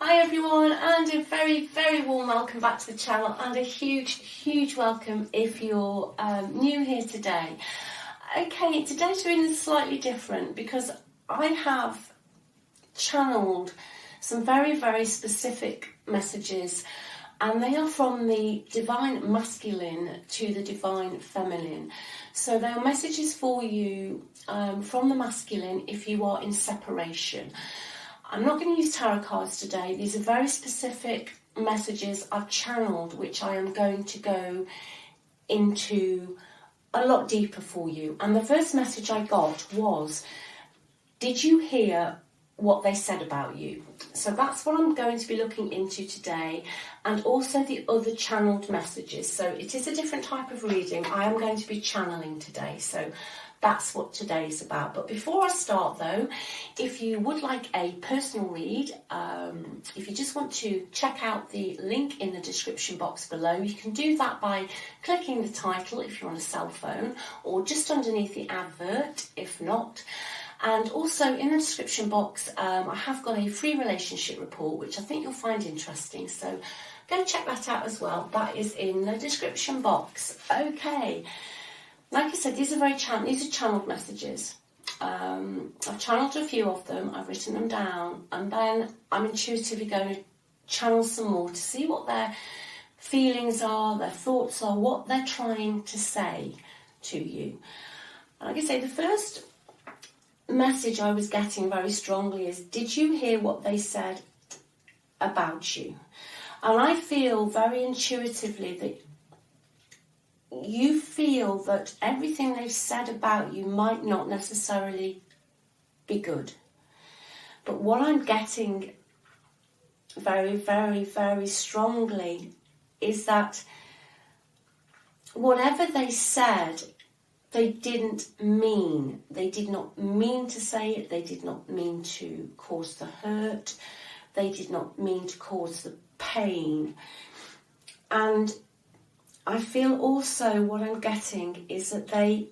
Hi everyone, and a very warm welcome back to the channel, and a huge welcome if you're new here today. Okay, today's really slightly different because I have channeled some very specific messages, and they are from the divine masculine to the divine feminine. So they are messages for you from the masculine if you are in separation. I'm not going to use tarot cards today. These are very specific messages I've channeled, which I am going to go into a lot deeper for you. And the first message I got was, did you hear what they said about you? So that's what I'm going to be looking into today, and also the other channeled messages. So it is a different type of reading I am going to be channeling today. So that's what today is about. But before I start though, if you would like a personal read, if you just want to check out the link in the description box below, you can do that by clicking the title if you're on a cell phone, or just underneath the advert if not. And also in the description box, I have got a free relationship report, which I think you'll find interesting. So go check that out as well. That is in the description box. Okay. Like I said, these are channeled messages. I've channeled a few of them, I've written them down, and then I'm intuitively going to channel some more to see what their feelings are, their thoughts are, what they're trying to say to you. Like I say, the first message I was getting very strongly is, did you hear what they said about you? And I feel very intuitively that you feel that everything they've said about you might not necessarily be good. But what I'm getting very strongly is that whatever they said, they didn't mean. They did not mean to say it. They did not mean to cause the hurt. They did not mean to cause the pain. And I feel also what I'm getting is that they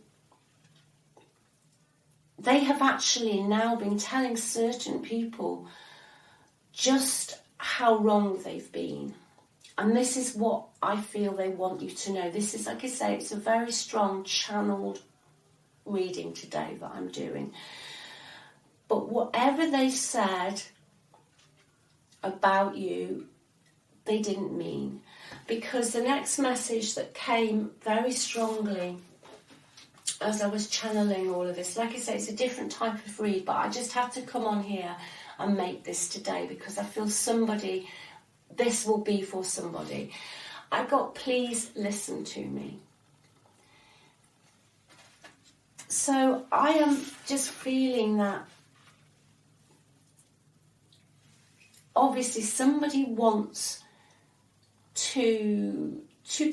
have actually now been telling certain people just how wrong they've been. And this is what I feel they want you to know. This is, like I say, it's a very strong channeled reading today that I'm doing. But whatever they said about you, they didn't mean. Because the next message that came very strongly as I was channeling all of this, like I say, it's a different type of read, but I just had to come on here and make this today because I feel this will be for somebody. I got, please listen to me. So I am just feeling that obviously somebody wants to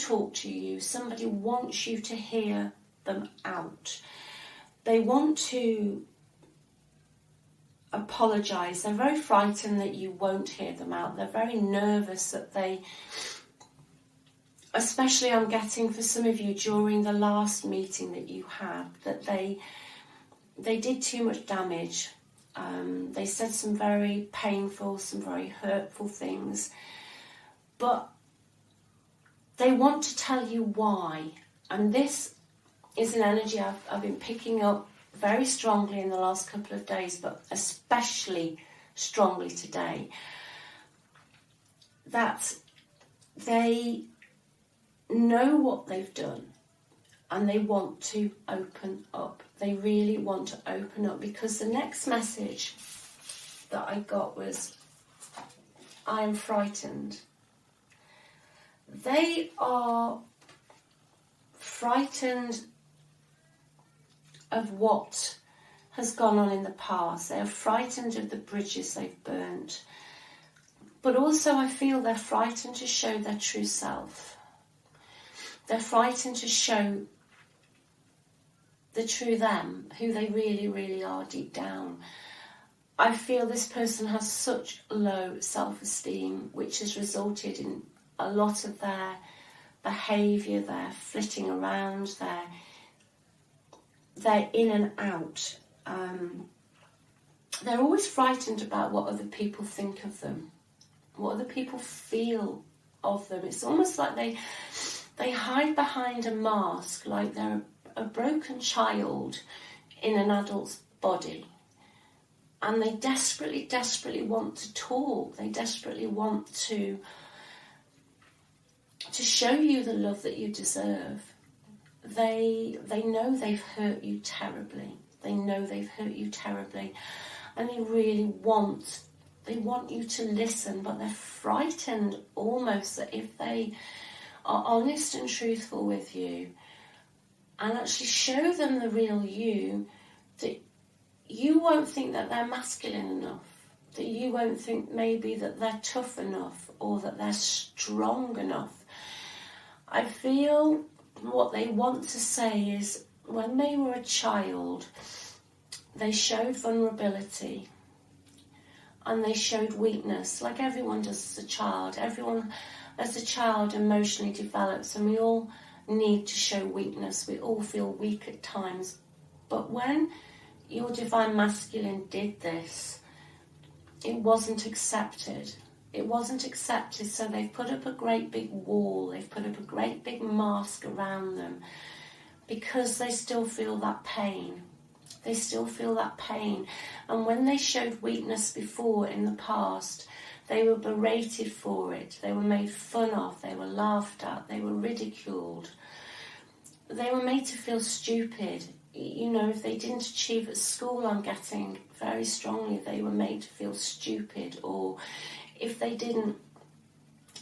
talk to you. Somebody wants you to hear them out. They want to apologise. They're very frightened that you won't hear them out. They're very nervous that especially I'm getting for some of you during the last meeting that you had, that they did too much damage. They said some very painful, some very hurtful things. But they want to tell you why, and this is an energy I've been picking up very strongly in the last couple of days, but especially strongly today, that they know what they've done and they want to open up. They really want to open up, because the next message that I got was, I am frightened. They are frightened of what has gone on in the past. They are frightened of the bridges they've burnt. But also I feel they're frightened to show their true self. They're frightened to show the true them, who they really are deep down. I feel this person has such low self-esteem, which has resulted in a lot of their behaviour, their flitting around, their in and out. They're always frightened about what other people think of them. what other people feel of them. It's almost like they hide behind a mask, like they're a broken child in an adult's body. And they desperately, desperately want to talk. They desperately want to show you the love that you deserve. They know they've hurt you terribly. They know they've hurt you terribly. And they really want you to listen, but they're frightened almost that if they are honest and truthful with you and actually show them the real you, that you won't think that they're masculine enough, that you won't think maybe that they're tough enough or that they're strong enough. I feel what they want to say is when they were a child, they showed vulnerability and they showed weakness, like everyone does as a child. Everyone as a child emotionally develops, and we all need to show weakness. We all feel weak at times. But when your divine masculine did this, it wasn't accepted. It wasn't accepted, so they've put up a great big wall. They've put up a great big mask around them because they still feel that pain. They still feel that pain. And when they showed weakness before in the past, they were berated for it. They were made fun of. They were laughed at. They were ridiculed. They were made to feel stupid. You know, if they didn't achieve at school, I'm getting very strongly, they were made to feel stupid. Or if they didn't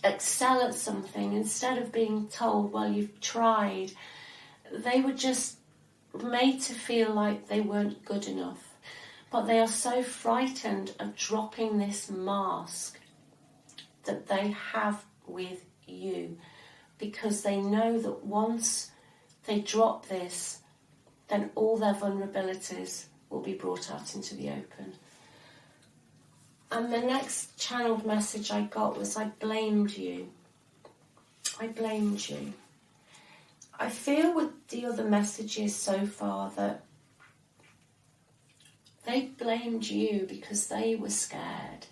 excel at something, instead of being told, well, you've tried, they were just made to feel like they weren't good enough. But they are so frightened of dropping this mask that they have with you, because they know that once they drop this, then all their vulnerabilities will be brought out into the open. And the next channeled message I got was, I blamed you. I blamed you. I feel with the other messages so far that they blamed you because they were scared.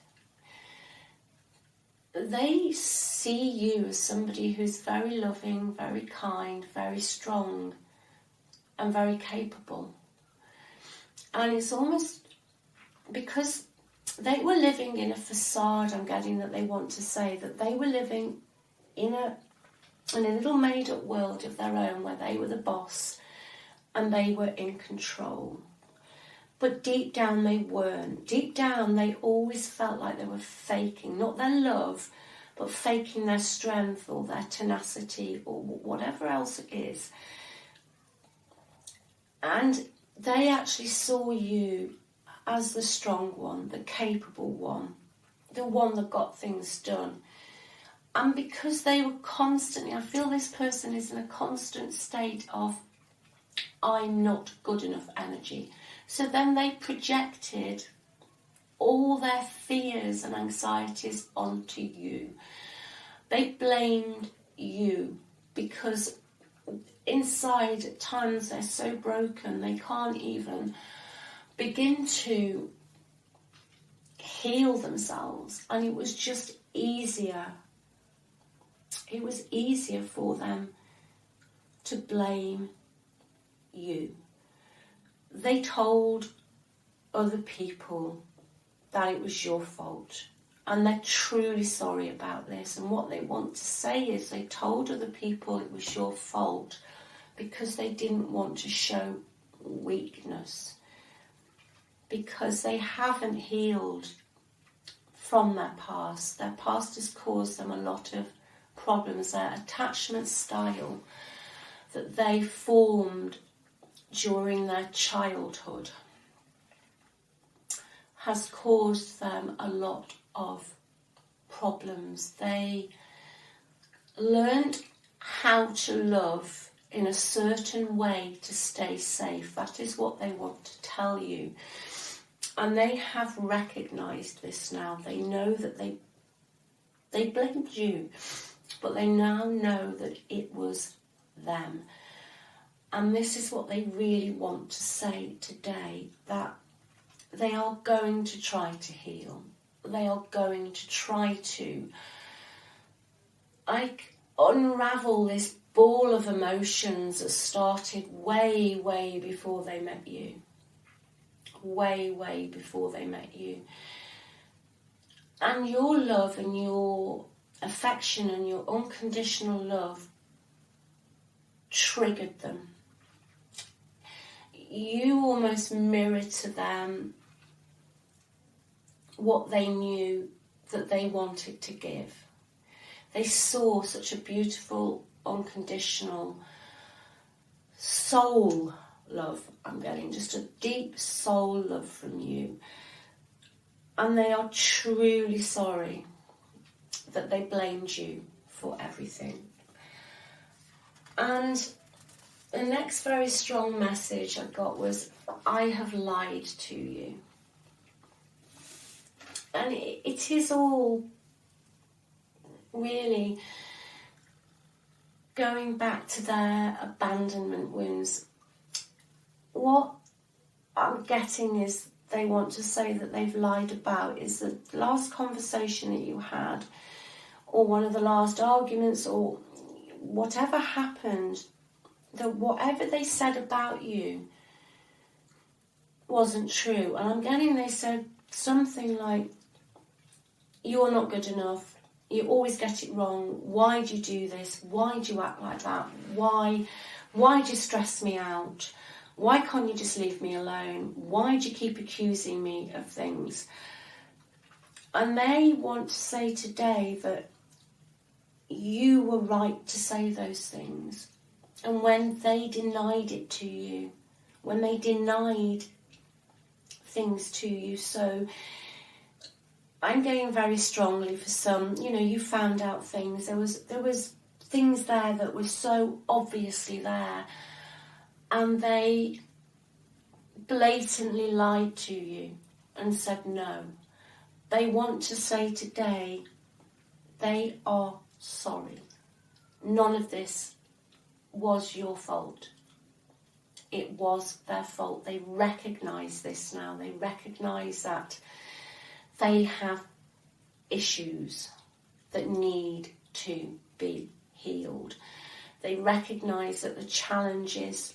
They see you as somebody who's very loving, very kind, very strong, and very capable. And it's almost because they were living in a facade, I'm getting that they want to say, that they were living in a little made-up world of their own where they were the boss and they were in control. But deep down they weren't. Deep down they always felt like they were faking, not their love, but faking their strength or their tenacity or whatever else it is. And they actually saw you as the strong one, the capable one, the one that got things done. And because they were constantly, I feel this person is in a constant state of I'm not good enough energy. So then they projected all their fears and anxieties onto you. They blamed you because inside at times they're so broken they can't even begin to heal themselves, and it was just easier. It was easier for them to blame you. They told other people that it was your fault, and they're truly sorry about this. And what they want to say is they told other people it was your fault because they didn't want to show weakness, because they haven't healed from their past. Their past has caused them a lot of problems. Their attachment style that they formed during their childhood has caused them a lot of problems. They learned how to love in a certain way to stay safe. That is what they want to tell you. And they have recognised this now. They know that they blamed you, but they now know that it was them. And this is what they really want to say today, that they are going to try to heal. they are going to try to unravel this ball of emotions that started way, way before they met you. Way, way before they met you. And your love and your affection and your unconditional love triggered them. You almost mirrored to them what they knew that they wanted to give. They saw such a beautiful, unconditional soul love. I'm getting just a deep soul love from you. And they are truly sorry that they blamed you for everything. And the next very strong message I got was, I have lied to you. And it is all really going back to their abandonment wounds. What I'm getting is they want to say that they've lied about is the last conversation that you had, or one of the last arguments, or whatever happened, that whatever they said about you wasn't true. And I'm getting they said something like, you're not good enough, you always get it wrong, why do you do this, why do you act like that, why do you stress me out, why can't you just leave me alone, why do you keep accusing me of things? And they want to say today that you were right to say those things. And when they denied it to you, when they denied things to you, so I'm going very strongly for some, you found out things, there was things there that were so obviously there, and they blatantly lied to you and said no. They want to say today they are sorry. None of this was your fault. It was their fault. They recognise this now. They recognise that they have issues that need to be healed. They recognise that the challenges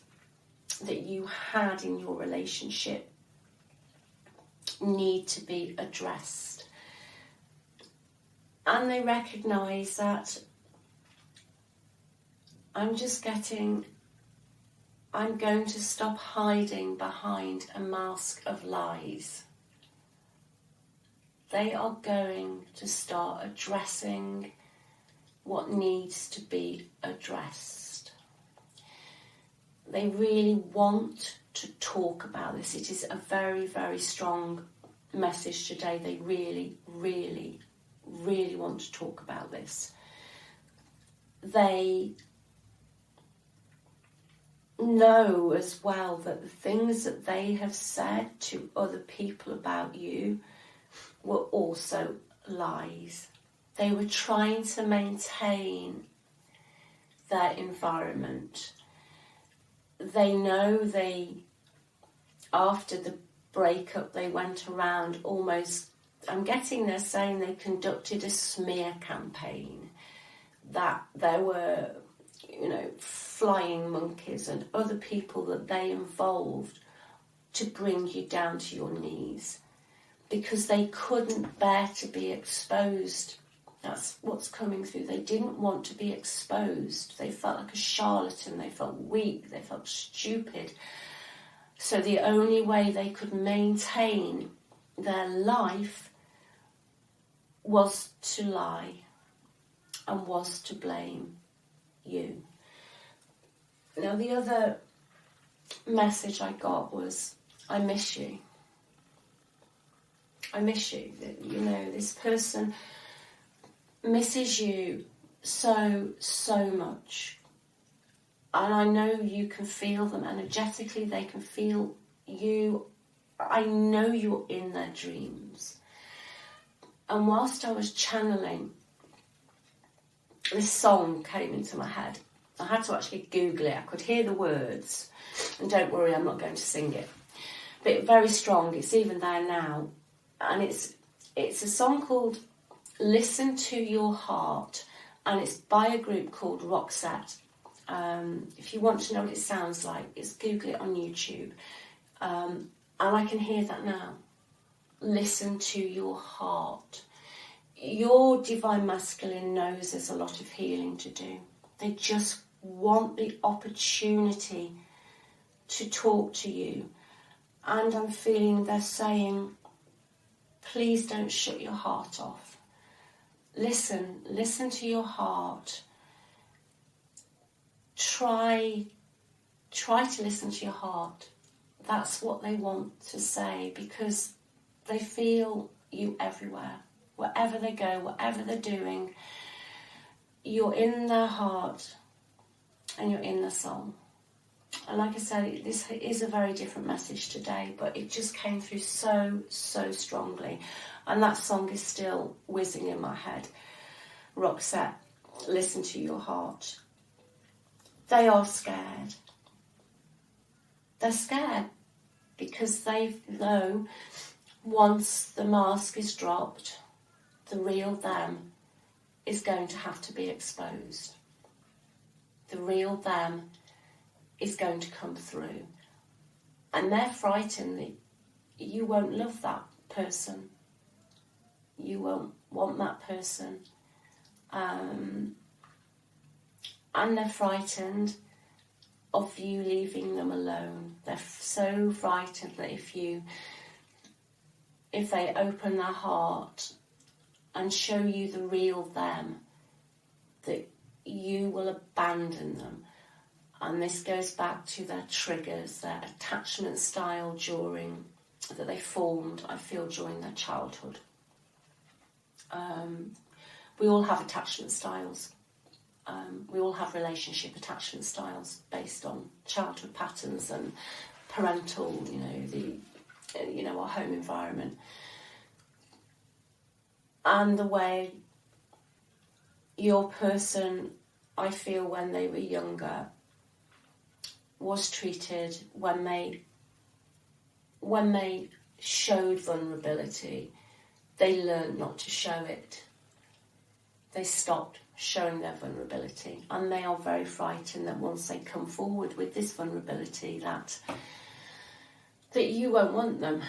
that you had in your relationship need to be addressed. And they recognise that I'm going to stop hiding behind a mask of lies. They are going to start addressing what needs to be addressed. They really want to talk about this. It is a very, very strong message today. They really, really, really want to talk about this. They know as well that the things that they have said to other people about you were also lies. They were trying to maintain their environment. They know after the breakup, they went around almost, I'm getting they're saying they conducted a smear campaign, that there were, flying monkeys and other people that they involved to bring you down to your knees, because they couldn't bear to be exposed. That's what's coming through. They didn't want to be exposed. They felt like a charlatan. They felt weak. They felt stupid. So the only way they could maintain their life was to lie and was to blame you. Now, the other message I got was, I miss you. I miss you. This person misses you so, so much. And I know you can feel them energetically. They can feel you. I know you're in their dreams. And whilst I was channeling, this song came into my head. I had to actually Google it. I could hear the words. And don't worry, I'm not going to sing it. But very strong. It's even there now. And it's It's a song called Listen to Your Heart, and it's by a group called Roxette. If you want to know what it sounds like, just Google it on YouTube. And I can hear that now. Listen to your heart. Your divine masculine knows there's a lot of healing to do. They just want the opportunity to talk to you. And I'm feeling they're saying, please don't shut your heart off. Listen to your heart. Try to listen to your heart. That's what they want to say, because they feel you everywhere. Wherever they go, whatever they're doing, you're in their heart and you're in their soul. And like I said, this is a very different message today, but it just came through so strongly. And that song is still whizzing in my head. Roxette, listen to your heart. They are scared. They're scared because they know once the mask is dropped, the real them is going to have to be exposed. The real them is going to come through. And they're frightened that you won't love that person. You won't want that person. And they're frightened of you leaving them alone. They're so frightened that if they open their heart and show you the real them, that you will abandon them. And this goes back to their triggers, their attachment style that they formed, I feel, during their childhood. We all have attachment styles. We all have relationship attachment styles based on childhood patterns and parental, our home environment. And the way your person, I feel, when they were younger, was treated, when they showed vulnerability, they learned not to show it. They stopped showing their vulnerability, and they are very frightened that once they come forward with this vulnerability, that you won't want them.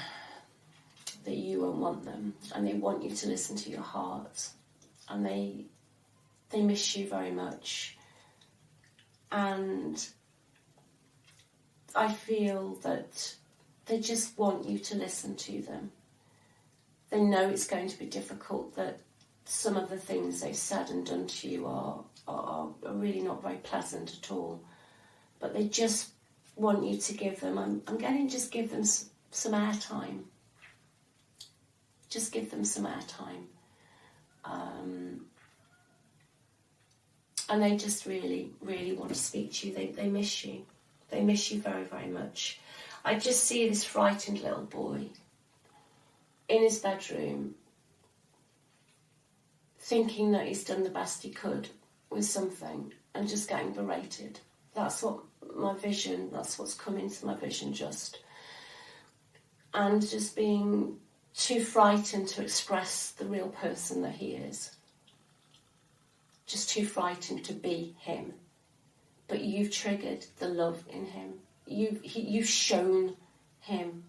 That you won't want them, and they want you to listen to your heart, and they miss you very much. And I feel that they just want you to listen to them. They know it's going to be difficult, that some of the things they've said and done to you are really not very pleasant at all. But they just want you to give them, I'm getting, just give them some airtime. Just give them some airtime. And they just really want to speak to you. They miss you. They miss you very, very much. I just see this frightened little boy in his bedroom, thinking that he's done the best he could with something and just getting berated. That's what my vision, that's what's come into my vision just. And just being too frightened to express the real person that he is. Just too frightened to be him. But you've triggered the love in him. You've shown him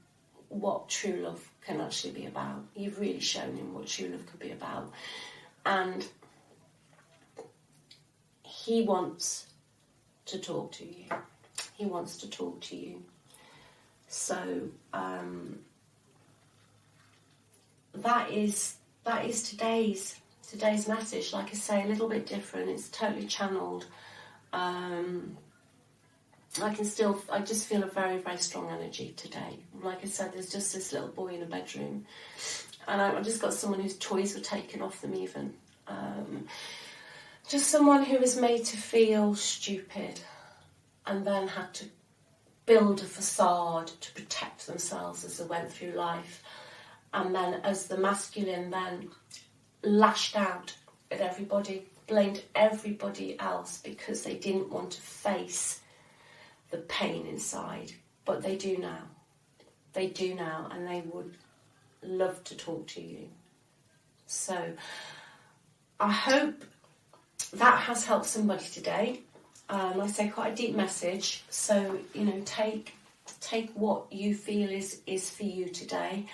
what true love can actually be about. You've really shown him what true love could be about. And he wants to talk to you. He wants to talk to you. So that is today's message. Like I say, a little bit different. It's totally channeled. I just feel a very, very strong energy today. Like I said, there's just this little boy in a bedroom, and I just got someone whose toys were taken off them even. Just someone who was made to feel stupid and then had to build a facade to protect themselves as they went through life. And then as the masculine then lashed out at everybody, blamed everybody else because they didn't want to face the pain inside. But they do now. They do now, and they would love to talk to you. So I hope that has helped somebody today. Like I say, quite a deep message. So, take what you feel is for you today.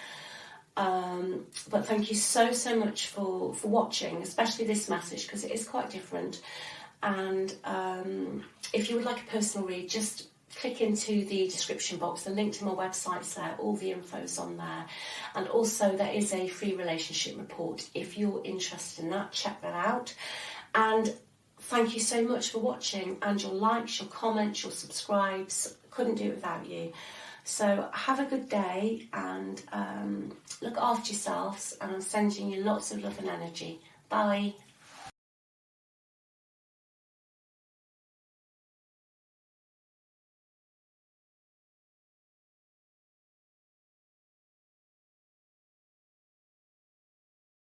But thank you so much for watching, especially this message, because it is quite different. And if you would like a personal read, just click into the description box. The link to my website's there, all the info's on there. And also there is a free relationship report. If you're interested in that, check that out. And thank you so much for watching, and your likes, your comments, your subscribes. Couldn't do it without you. So have a good day, and look after yourselves, and I'm sending you lots of love and energy. Bye.